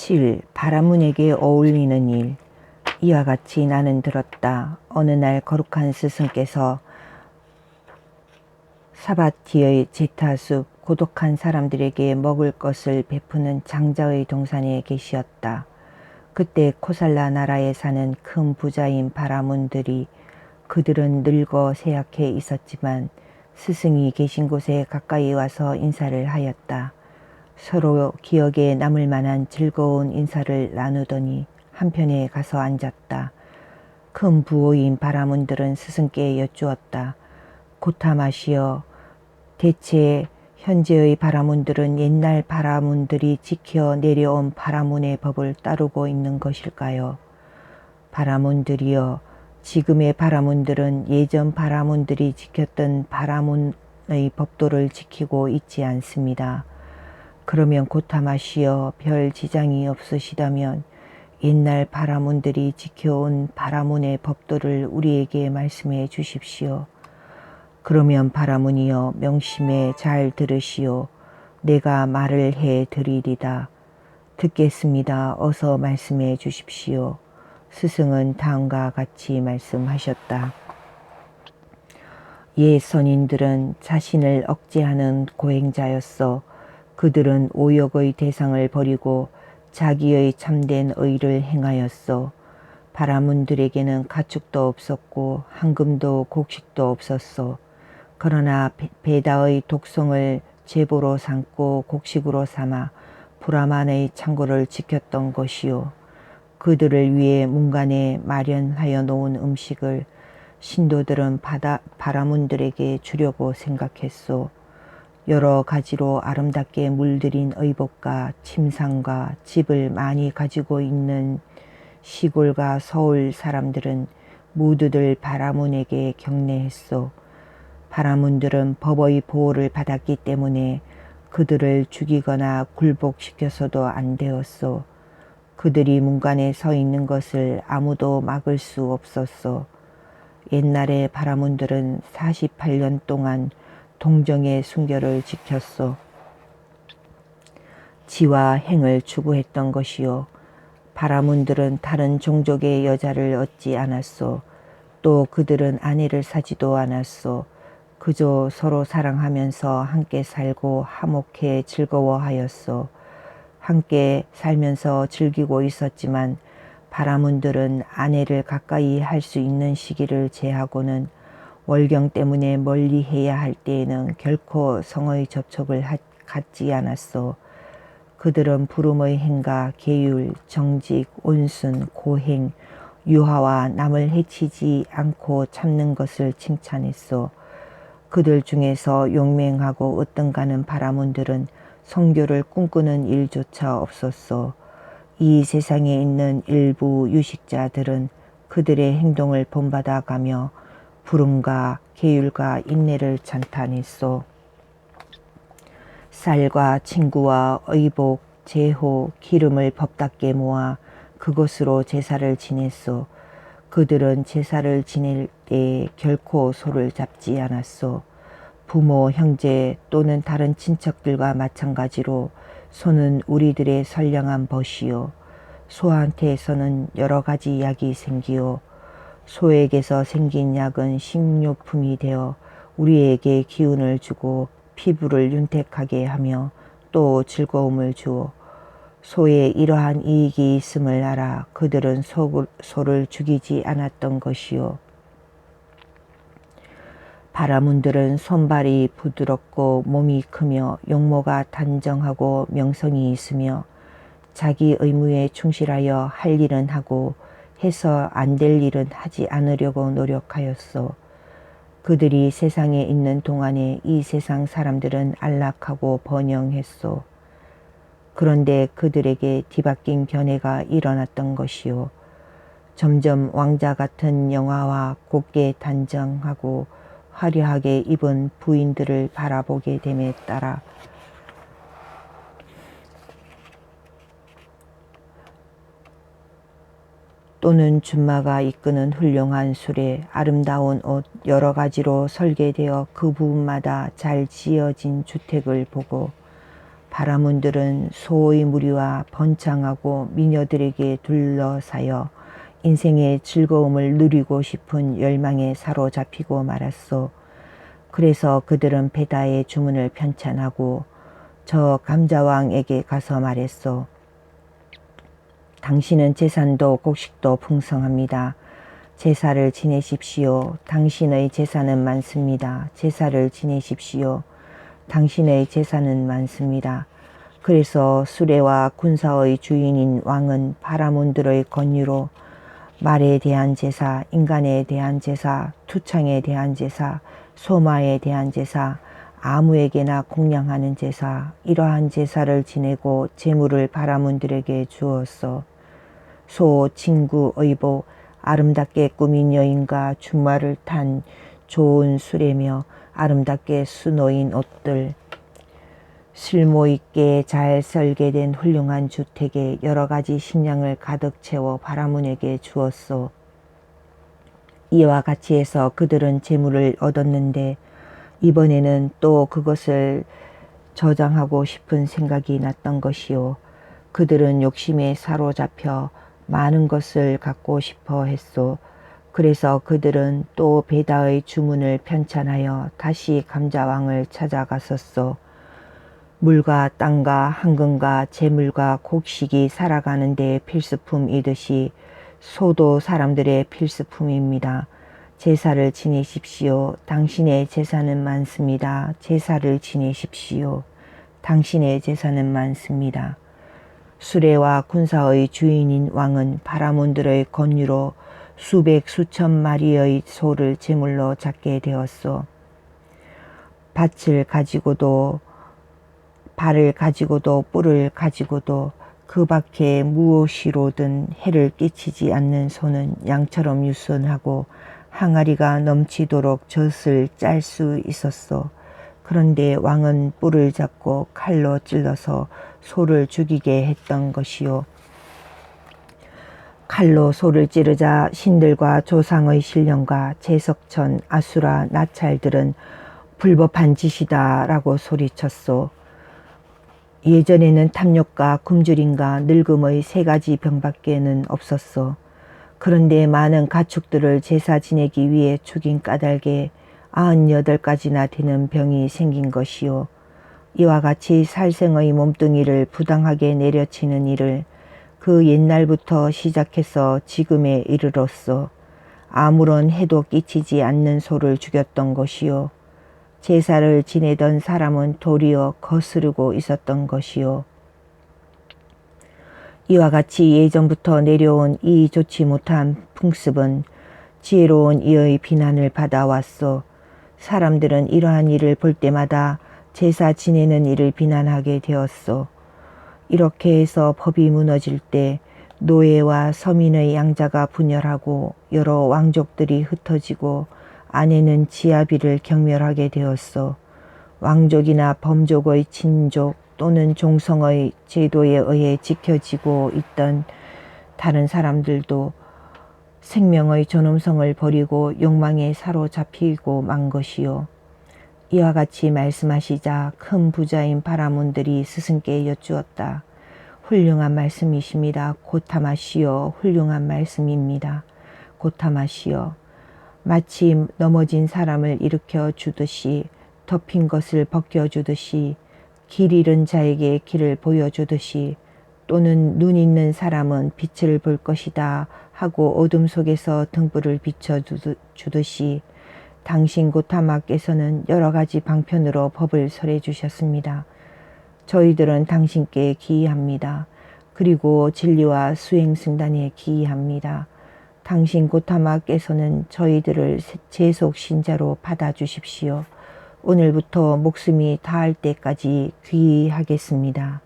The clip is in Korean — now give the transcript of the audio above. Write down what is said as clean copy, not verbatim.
7. 바라문에게 어울리는 일. 이와 같이 나는 들었다. 어느 날 거룩한 스승께서 사바티의 제타숲 고독한 사람들에게 먹을 것을 베푸는 장자의 동산에 계시었다. 그때 코살라 나라에 사는 큰 부자인 바라문들이 그들은 늙어 쇠약해 있었지만 스승이 계신 곳에 가까이 와서 인사를 하였다. 서로 기억에 남을 만한 즐거운 인사를 나누더니 한편에 가서 앉았다. 큰 부호인 바라문들은 스승께 여쭈었다. 고타마시여, 대체 현재의 바라문들은 옛날 바라문들이 지켜 내려온 바라문의 법을 따르고 있는 것일까요? 바라문들이여, 지금의 바라문들은 예전 바라문들이 지켰던 바라문의 법도를 지키고 있지 않습니다. 그러면 고타마시여, 별 지장이 없으시다면 옛날 바라문들이 지켜온 바라문의 법도를 우리에게 말씀해 주십시오. 그러면 바라문이여, 명심해 잘 들으시오. 내가 말을 해 드리리다. 듣겠습니다. 어서 말씀해 주십시오. 스승은 다음과 같이 말씀하셨다. 옛 선인들은 자신을 억제하는 고행자였어. 그들은 오역의 대상을 버리고 자기의 참된 의를 행하였어. 바라문들에게는 가축도 없었고 황금도 곡식도 없었어. 그러나 베다의 독성을 제보로 삼고 곡식으로 삼아 브라만의 창고를 지켰던 것이요. 그들을 위해 문간에 마련하여 놓은 음식을 신도들은 바라문들에게 주려고 생각했소. 여러 가지로 아름답게 물들인 의복과 침상과 집을 많이 가지고 있는 시골과 서울 사람들은 모두들 바라문에게 경례했소. 바라문들은 법의 보호를 받았기 때문에 그들을 죽이거나 굴복시켜서도 안 되었소. 그들이 문간에 서 있는 것을 아무도 막을 수 없었소. 옛날에 바라문들은 48년 동안 동정의 순결을 지켰소. 지와 행을 추구했던 것이요. 바라문들은 다른 종족의 여자를 얻지 않았소. 또 그들은 아내를 사지도 않았소. 그저 서로 사랑하면서 함께 살고 화목해 즐거워하였소. 함께 살면서 즐기고 있었지만 바라문들은 아내를 가까이 할 수 있는 시기를 제하고는 월경 때문에 멀리 해야 할 때에는 결코 성의 접촉을 갖지 않았소. 그들은 부름의 행가, 계율, 정직, 온순, 고행, 유화와 남을 해치지 않고 참는 것을 칭찬했소. 그들 중에서 용맹하고 으뜸가는 바라문들은 성교를 꿈꾸는 일조차 없었소. 이 세상에 있는 일부 유식자들은 그들의 행동을 본받아가며 부름과 계율과 인내를 찬탄했소. 쌀과 친구와 의복, 제호, 기름을 법답게 모아 그것으로 제사를 지냈소. 그들은 제사를 지낼 때 결코 소를 잡지 않았소. 부모, 형제 또는 다른 친척들과 마찬가지로 소는 우리들의 선량한 벗이요. 소한테서는 여러 가지 약이 생기요. 소에게서 생긴 약은 식료품이 되어 우리에게 기운을 주고 피부를 윤택하게 하며 또 즐거움을 주어. 소에 이러한 이익이 있음을 알아 그들은 소를 죽이지 않았던 것이요. 바라문들은 손발이 부드럽고 몸이 크며 용모가 단정하고 명성이 있으며 자기 의무에 충실하여 할 일은 하고 해서 안 될 일은 하지 않으려고 노력하였소. 그들이 세상에 있는 동안에 이 세상 사람들은 안락하고 번영했소. 그런데 그들에게 뒤바뀐 변해가 일어났던 것이요. 점점 왕자 같은 영화와 곱게 단정하고 화려하게 입은 부인들을 바라보게 됨에 따라 또는 줌마가 이끄는 훌륭한 수레, 아름다운 옷, 여러 가지로 설계되어 그 부분마다 잘 지어진 주택을 보고 바라문들은 소의 무리와 번창하고 미녀들에게 둘러싸여 인생의 즐거움을 누리고 싶은 열망에 사로잡히고 말았소. 그래서 그들은 베다의 주문을 편찬하고 저 감자왕에게 가서 말했소. 당신은 재산도 곡식도 풍성합니다. 제사를 지내십시오. 당신의 제사는 많습니다. 제사를 지내십시오. 당신의 제사는 많습니다. 그래서 수레와 군사의 주인인 왕은 바라문들의 권유로 말에 대한 제사, 인간에 대한 제사, 투창에 대한 제사, 소마에 대한 제사, 아무에게나 공양하는 제사, 이러한 제사를 지내고 제물을 바라문들에게 주었소. 소, 친구, 의복, 아름답게 꾸민 여인과 준말을 탄 좋은 수레며 아름답게 수놓인 옷들, 쓸모있게 잘 설계된 훌륭한 주택에 여러 가지 식량을 가득 채워 바라문에게 주었소. 이와 같이 해서 그들은 재물을 얻었는데 이번에는 또 그것을 저장하고 싶은 생각이 났던 것이요. 그들은 욕심에 사로잡혀 많은 것을 갖고 싶어 했소. 그래서 그들은 또 베다의 주문을 편찬하여 다시 감자왕을 찾아갔었소. 물과 땅과 황금과 재물과 곡식이 살아가는 데 필수품이듯이 소도 사람들의 필수품입니다. 제사를 지내십시오. 당신의 제사는 많습니다. 제사를 지내십시오. 당신의 제사는 많습니다. 수레와 군사의 주인인 왕은 바라문들의 권유로 수백 수천 마리의 소를 제물로 잡게 되었소. 밭을 가지고도 발을 가지고도 뿔을 가지고도 그 밖에 무엇이로든 해를 끼치지 않는 소는 양처럼 유순하고 항아리가 넘치도록 젖을 짤 수 있었소. 그런데 왕은 뿔을 잡고 칼로 찔러서 소를 죽이게 했던 것이요. 칼로 소를 찌르자 신들과 조상의 신령과 제석천, 아수라, 나찰들은 불법한 짓이다 라고 소리쳤소. 예전에는 탐욕과 굶주림과 늙음의 세 가지 병밖에는 없었소. 그런데 많은 가축들을 제사 지내기 위해 죽인 까닭에 98가지나 되는 병이 생긴 것이요. 이와 같이 살생의 몸뚱이를 부당하게 내려치는 일을 그 옛날부터 시작해서 지금에 이르렀소. 아무런 해도 끼치지 않는 소를 죽였던 것이요. 제사를 지내던 사람은 도리어 거스르고 있었던 것이요. 이와 같이 예전부터 내려온 이 좋지 못한 풍습은 지혜로운 이의 비난을 받아왔소. 사람들은 이러한 일을 볼 때마다 제사 지내는 일을 비난하게 되었소. 이렇게 해서 법이 무너질 때 노예와 서민의 양자가 분열하고 여러 왕족들이 흩어지고 아내는 지아비를 경멸하게 되었소. 왕족이나 범족의 친족 또는 종성의 제도에 의해 지켜지고 있던 다른 사람들도 생명의 존엄성을 버리고 욕망에 사로잡히고 만 것이요. 이와 같이 말씀하시자 큰 부자인 바라문들이 스승께 여쭈었다. 훌륭한 말씀이십니다. 고타마시여. 훌륭한 말씀입니다. 고타마시여. 마치 넘어진 사람을 일으켜 주듯이 덮인 것을 벗겨주듯이 길 잃은 자에게 길을 보여주듯이 또는 눈 있는 사람은 빛을 볼 것이다 하고 어둠 속에서 등불을 비춰주듯이 당신 고타마께서는 여러 가지 방편으로 법을 설해 주셨습니다. 저희들은 당신께 기이합니다. 그리고 진리와 수행 승단에 기이합니다. 당신 고타마께서는 저희들을 제속 신자로 받아주십시오. 오늘부터 목숨이 다할 때까지 귀의하겠습니다.